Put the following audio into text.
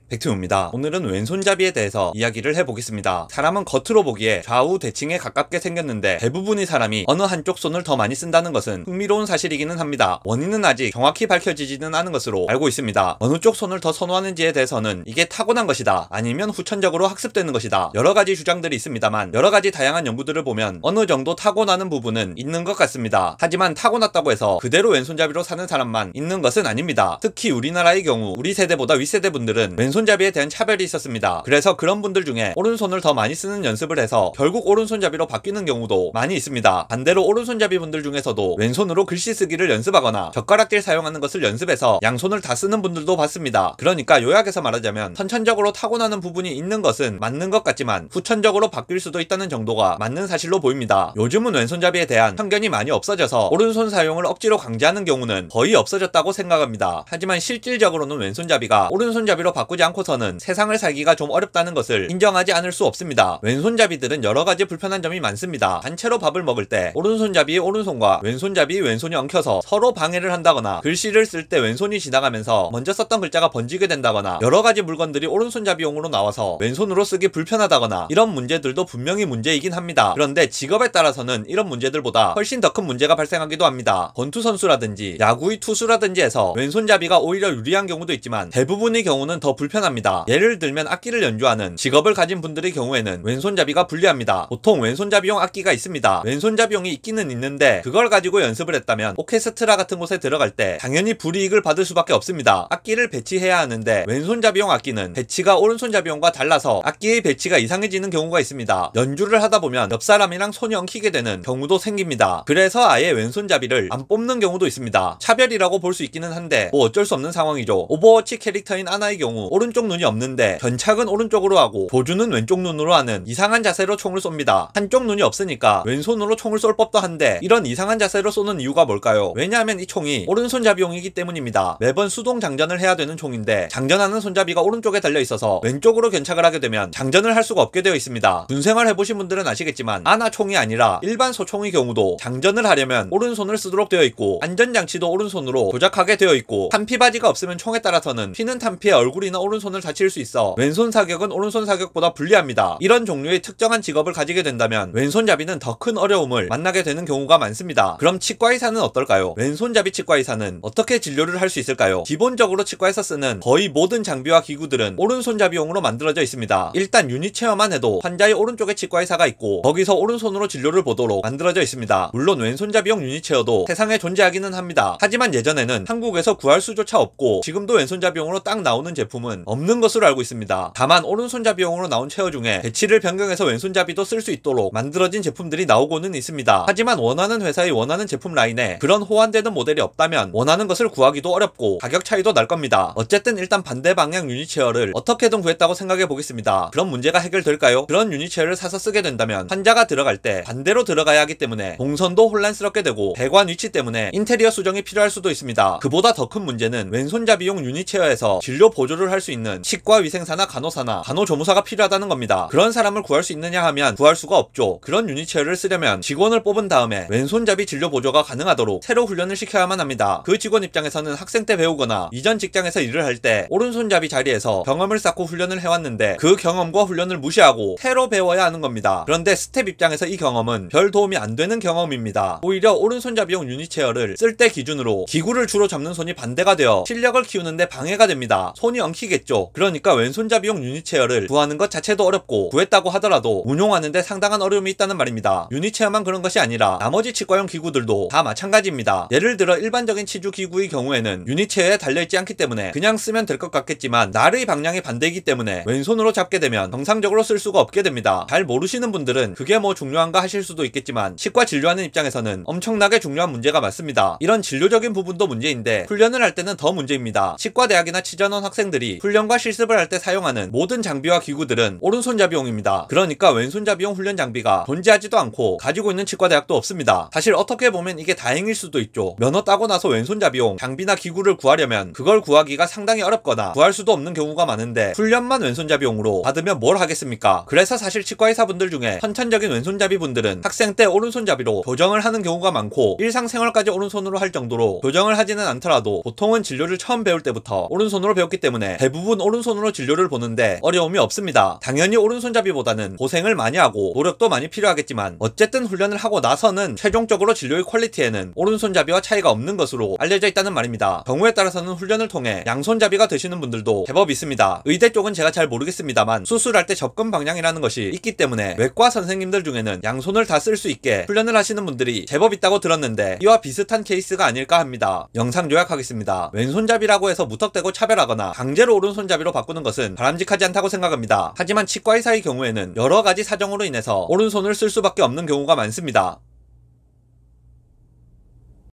백트입니다. 오늘은 왼손잡이에 대해서 이야기를 해보겠습니다. 사람은 겉으로 보기에 좌우 대칭에 가깝게 생겼는데 대부분의 사람이 어느 한쪽 손을 더 많이 쓴다는 것은 흥미로운 사실이기는 합니다. 원인은 아직 정확히 밝혀지지는 않은 것으로 알고 있습니다. 어느 쪽 손을 더 선호하는지에 대해서는 이게 타고난 것이다, 아니면 후천적으로 학습되는 것이다, 여러가지 주장들이 있습니다만 여러가지 다양한 연구들을 보면 어느 정도 타고나는 부분은 있는 것 같습니다. 하지만 타고났다고 해서 그대로 왼손잡이로 사는 사람만 있는 것은 아닙니다. 특히 우리나라의 경우 우리 세대보다 윗세대 분들은 왼손잡이에 대한 차별이 있었습니다. 그래서 그런 분들 중에 오른손을 더 많이 쓰는 연습을 해서 결국 오른손잡이로 바뀌는 경우도 많이 있습니다. 반대로 오른손잡이 분들 중에서도 왼손으로 글씨 쓰기를 연습하거나 젓가락질 사용하는 것을 연습해서 양손을 다 쓰는 분들도 봤습니다. 그러니까 요약해서 말하자면 선천적으로 타고나는 부분이 있는 것은 맞는 것 같지만 후천적으로 바뀔 수도 있다는 정도가 맞는 사실로 보입니다. 요즘은 왼손잡이에 대한 편견이 많이 없어져서 오른손 사용을 억지로 강제하는 경우는 거의 없어졌다고 생각합니다. 하지만 실질적으로는 왼손잡이가 오른손잡이로 바꾸지 않고서는 세상을 살기가 좀 어렵다는 것을 인정하지 않을 수 없습니다. 왼손잡이들은 여러가지 불편한 점이 많습니다. 단체로 밥을 먹을 때 오른손잡이의 오른손과 왼손잡이의 왼손이 엉켜서 서로 방해를 한다거나, 글씨를 쓸 때 왼손이 지나가면서 먼저 썼던 글자가 번지게 된다거나, 여러가지 물건들이 오른손잡이용으로 나와서 왼손으로 쓰기 불편하다거나, 이런 문제들도 분명히 문제이긴 합니다. 그런데 직업에 따라서는 이런 문제들보다 훨씬 더 큰 문제가 발생하기도 합니다. 권투 선수라든지 야구의 투수라든지 해서 왼손잡이가 오히려 유리한 경우도 있지만 대부분의 경우는 더 불편합니다. 예를 들면 악기를 연주하는 직업을 가진 분들의 경우에는 왼손잡이가 불리합니다. 보통 왼손잡이용 악기가 있습니다. 왼손잡이용이 있기는 있는데 그걸 가지고 연습을 했다면 오케스트라 같은 곳에 들어갈 때 당연히 불이익을 받을 수밖에 없습니다. 악기를 배치해야 하는데 왼손잡이용 악기는 배치가 오른손잡이용과 달라서 악기의 배치가 이상해지는 경우가 있습니다. 연주를 하다 보면 옆 사람이랑 손이 엉키게 되는 경우도 생깁니다. 그래서 아예 왼손잡이를 안 뽑는 경우도 있습니다. 차별이라고 볼 수 있기는 한데 뭐 어쩔 수 없는 상황이죠. 오버워치 캐릭터인 아나의 경우 오른쪽 눈이 없는데 견착은 오른쪽으로 하고 조준은 왼쪽 눈으로 하는 이상한 자세로 총을 쏩니다. 한쪽 눈이 없으니까 왼손으로 총을 쏠 법도 한데 이런 이상한 자세로 쏘는 이유가 뭘까요? 왜냐하면 이 총이 오른손잡이용이기 때문입니다. 매번 수동 장전을 해야 되는 총인데 장전하는 손잡이가 오른쪽에 달려있어서 왼쪽으로 견착을 하게 되면 장전을 할 수가 없게 되어 있습니다. 군생활 해보신 분들은 아시겠지만 아나 총이 아니라 일반 소총의 경우도 장전을 하려면 오른손을 쓰도록 되어 있고 안전장치도 오른손으로 조작하게 되어 있고 탄피바지가 없으면 총에 따라서는 튀는 탄피에 얼굴이나 오른손을 다칠 수 있어 왼손 사격은 오른손 사격보다 불리합니다. 이런 종류의 특정한 직업을 가지게 된다면 왼손잡이는 더 큰 어려움을 만나게 되는 경우가 많습니다. 그럼 치과의사는 어떨까요? 왼손잡이 치과의사는 어떻게 진료를 할 수 있을까요? 기본적으로 치과에서 쓰는 거의 모든 장비와 기구들은 오른손잡이용으로 만들어져 있습니다. 일단 유닛 체어만 해도 환자의 오른쪽에 치과의사가 있고 거기서 오른손으로 진료를 보도록 만들어져 있습니다. 물론 왼손잡이용 유닛 체어도 세상에 존재하기는 합니다. 하지만 예전에는 한국에서 구할 수조차 없고 지금도 왼손잡이용으로 딱 나오는 제품은 없는 것으로 알고 있습니다. 다만 오른손잡이용으로 나온 체어 중에 배치를 변경해서 왼손잡이도 쓸 수 있도록 만들어진 제품들이 나오고는 있습니다. 하지만 원하는 회사의 원하는 제품 라인에 그런 호환되는 모델이 없다면 원하는 것을 구하기도 어렵고 가격 차이도 날 겁니다. 어쨌든 일단 반대 방향 유닛 체어를 어떻게든 구했다고 생각해 보겠습니다. 그럼 문제가 해결될까요? 그런 유닛 체어를 사서 쓰게 된다면 환자가 들어갈 때 반대로 들어가야 하기 때문에 동선도 혼란스럽게 되고 배관 위치 때문에 인테리어 수정이 필요할 수도 있습니다. 그보다 더 큰 문제는 왼손잡이용 유닛 체어에서 진료 보조를 할 수 있는 치과 위생사나 간호사나 간호조무사가 필요하다는 겁니다. 그런 사람을 구할 수 있느냐 하면 구할 수가 없죠. 그런 유닛 체어를 쓰려면 직원을 뽑은 다음에 왼손잡이 진료 보조가 가능하도록 새로 훈련을 시켜야만 합니다. 그 직원 입장에서는 학생 때 배우거나 이전 직장에서 일을 할 때 오른손잡이 자리에서 경험을 쌓고 훈련을 해왔는데 그 경험과 훈련을 무시하고 새로 배워야 하는 겁니다. 그런데 스텝 입장에서 이 경험은 별 도움이 안 되는 경험입니다. 오히려 오른손잡이용 유닛 체어를 쓸 때 기준으로 기구를 주로 잡는 손이 반대가 되어 실력을 키우는데 방해가 됩니다. 손이 엉키겠죠. 그러니까 왼손잡이용 유닛 체어를 구하는 것 자체도 어렵고 구했다고 하더라도 운용하는데 상당한 어려움이 있다는 말입니다. 유닛 체어만 그런 것이 아니라 나머지 치과용 기구들도 다 마찬가지입니다. 예를 들어 일반적인 치주 기구의 경우에는 유닛 체어에 달려있지 않기 때문에 그냥 쓰면 될 것 같겠지만 날의 방향이 반대이기 때문에 왼손으로 잡게 되면 정상적으로 쓸 수가 없게 됩니다. 잘 모르시는 분들은 그게 뭐 중요한가 하실 수도 있겠지만 치과 진료하는 입장에서는 엄청나게 중요한 문제가 맞습니다. 이런 진료적인 부분도 문제인데 훈련을 할 때는 더 문제입니다. 치과대학이나 치전원 학생들이 훈련과 실습을 할 때 사용하는 모든 장비와 기구들은 오른손잡이용입니다. 그러니까 왼손잡이용 훈련 장비가 존재하지도 않고 가지고 있는 치과대학도 없습니다. 사실 어떻게 보면 이게 다행일 수도 있죠. 면허 따고 나서 왼손잡이용 장비나 기구를 구하려면 그걸 구하기가 상당히 어렵거나 구할 수도 없는 경우가 많은데 훈련만 왼손잡이용으로 받으면 뭘 하겠습니까? 그래서 사실 치과의사분들 중에 선천적인 왼손잡이 분들은 학생 때 오른손잡이로 교정을 하는 경우가 많고 일상생활까지 오른손으로 할 정도로 교정을 하지는 않더라도 보통은 진료를 처음 배울 때부터 오른손으로 배웠기 때문에 대부분 대부분 오른손으로 진료를 보는데 어려움이 없습니다. 당연히 오른손잡이보다는 고생을 많이 하고 노력도 많이 필요하겠지만 어쨌든 훈련을 하고 나서는 최종적으로 진료의 퀄리티에는 오른손잡이와 차이가 없는 것으로 알려져 있다는 말입니다. 경우에 따라서는 훈련을 통해 양손잡이가 되시는 분들도 제법 있습니다. 의대 쪽은 제가 잘 모르겠습니다만 수술할 때 접근 방향이라는 것이 있기 때문에 외과 선생님들 중에는 양손을 다 쓸 수 있게 훈련을 하시는 분들이 제법 있다고 들었는데 이와 비슷한 케이스가 아닐까 합니다. 영상 요약하겠습니다. 왼손잡이라고 해서 무턱대고 차별하거나 강제로 오른손잡이로 바꾸는 것은 바람직하지 않다고 생각합니다. 하지만 치과 의사의 경우에는 여러 가지 사정으로 인해서 오른손을 쓸 수밖에 없는 경우가 많습니다.